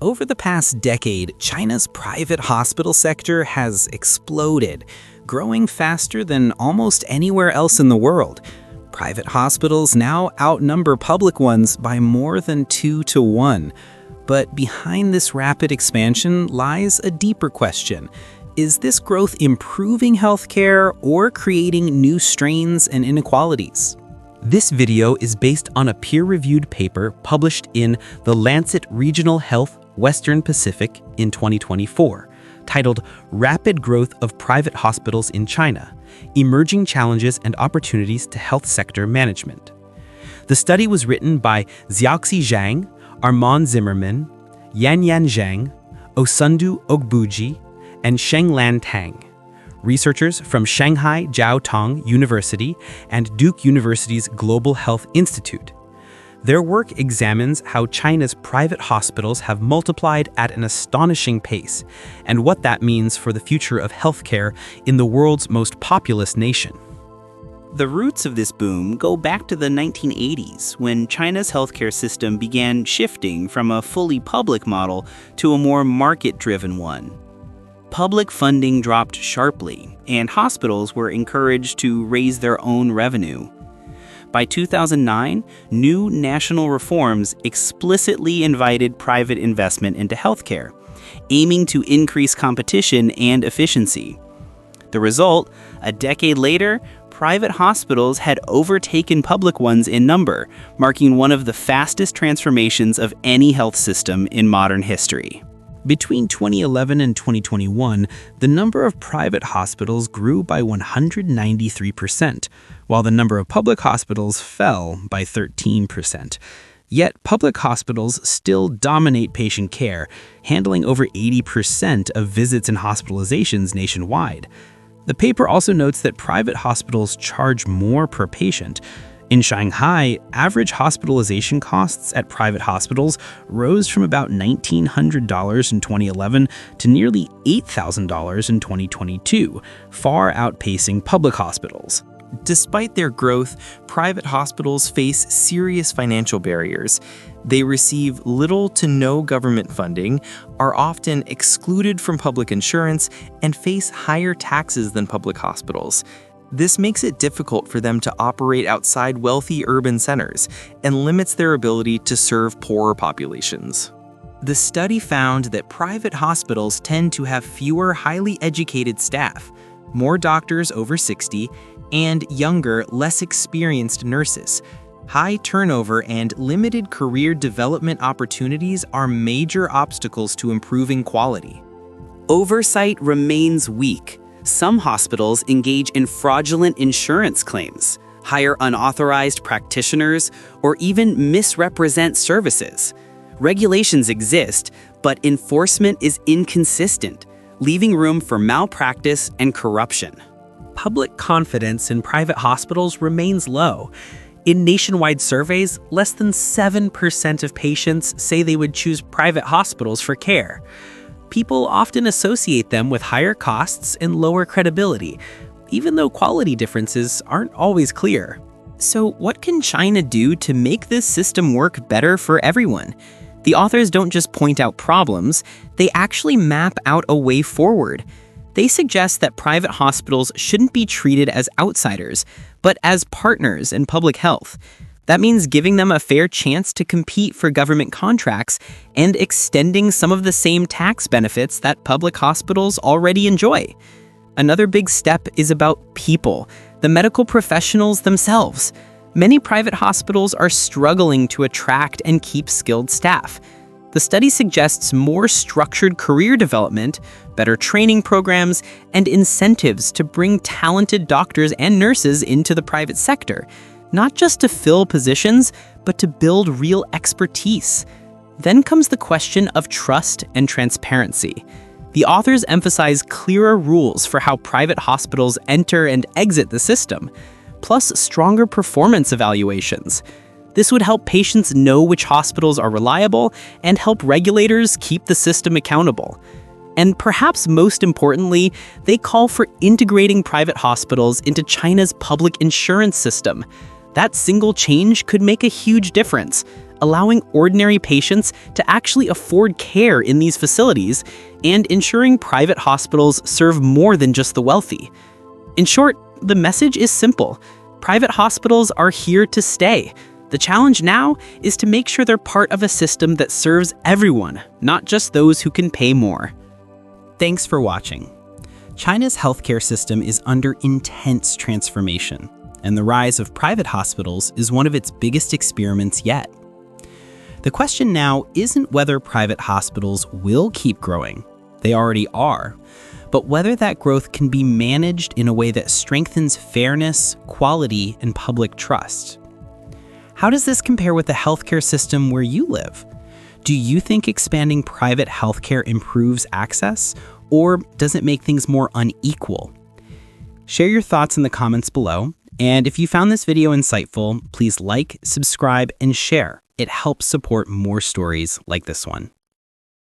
Over the past decade, China's private hospital sector has exploded, growing faster than almost anywhere else in the world. Private hospitals now outnumber public ones by more than 2 to 1. But behind this rapid expansion lies a deeper question. Is this growth improving healthcare or creating new strains and inequalities? This video is based on a peer-reviewed paper published in the Lancet Regional Health Western Pacific in 2024, titled Rapid Growth of Private Hospitals in China: Emerging Challenges and Opportunities to Health Sector Management. The study was written by Xiaoxi Zhang, Armand Zimmerman, Yanyan Zhang, Osundu Ogbuji, and Shenglan Tang, researchers from Shanghai Jiao Tong University and Duke University's Global Health Institute. Their work examines how China's private hospitals have multiplied at an astonishing pace, and what that means for the future of healthcare in the world's most populous nation. The roots of this boom go back to the 1980s, when China's healthcare system began shifting from a fully public model to a more market-driven one. Public funding dropped sharply, and hospitals were encouraged to raise their own revenue. By 2009, new national reforms explicitly invited private investment into healthcare, aiming to increase competition and efficiency. The result, a decade later, private hospitals had overtaken public ones in number, marking one of the fastest transformations of any health system in modern history. Between 2011 and 2021, the number of private hospitals grew by 193%, while the number of public hospitals fell by 13%. Yet public hospitals still dominate patient care, handling over 80% of visits and hospitalizations nationwide. The paper also notes that private hospitals charge more per patient. In Shanghai, average hospitalization costs at private hospitals rose from about $1,900 in 2011 to nearly $8,000 in 2022, far outpacing public hospitals. Despite their growth, private hospitals face serious financial barriers. They receive little to no government funding, are often excluded from public insurance, and face higher taxes than public hospitals. This makes it difficult for them to operate outside wealthy urban centers and limits their ability to serve poorer populations. The study found that private hospitals tend to have fewer highly educated staff, more doctors over 60, and younger, less experienced nurses. High turnover and limited career development opportunities are major obstacles to improving quality. Oversight remains weak. Some hospitals engage in fraudulent insurance claims, hire unauthorized practitioners, or even misrepresent services. Regulations exist, but enforcement is inconsistent, leaving room for malpractice and corruption. Public confidence in private hospitals remains low. In nationwide surveys, less than 7% of patients say they would choose private hospitals for care. People often associate them with higher costs and lower credibility, even though quality differences aren't always clear. So what can China do to make this system work better for everyone? The authors don't just point out problems, they actually map out a way forward. They suggest that private hospitals shouldn't be treated as outsiders, but as partners in public health. That means giving them a fair chance to compete for government contracts and extending some of the same tax benefits that public hospitals already enjoy. Another big step is about people, the medical professionals themselves. Many private hospitals are struggling to attract and keep skilled staff. The study suggests more structured career development, better training programs, and incentives to bring talented doctors and nurses into the private sector, not just to fill positions, but to build real expertise. Then comes the question of trust and transparency. The authors emphasize clearer rules for how private hospitals enter and exit the system, plus stronger performance evaluations. This would help patients know which hospitals are reliable and help regulators keep the system accountable. And perhaps most importantly, they call for integrating private hospitals into China's public insurance system. That single change could make a huge difference, allowing ordinary patients to actually afford care in these facilities, and ensuring private hospitals serve more than just the wealthy. In short, the message is simple. Private hospitals are here to stay. The challenge now is to make sure they're part of a system that serves everyone, not just those who can pay more. Thanks for watching. China's healthcare system is under intense transformation, and the rise of private hospitals is one of its biggest experiments yet. The question now isn't whether private hospitals will keep growing. They already are. But whether that growth can be managed in a way that strengthens fairness, quality, and public trust. How does this compare with the healthcare system where you live? Do you think expanding private healthcare improves access, or does it make things more unequal? Share your thoughts in the comments below, and if you found this video insightful, please like, subscribe, and share. It helps support more stories like this one.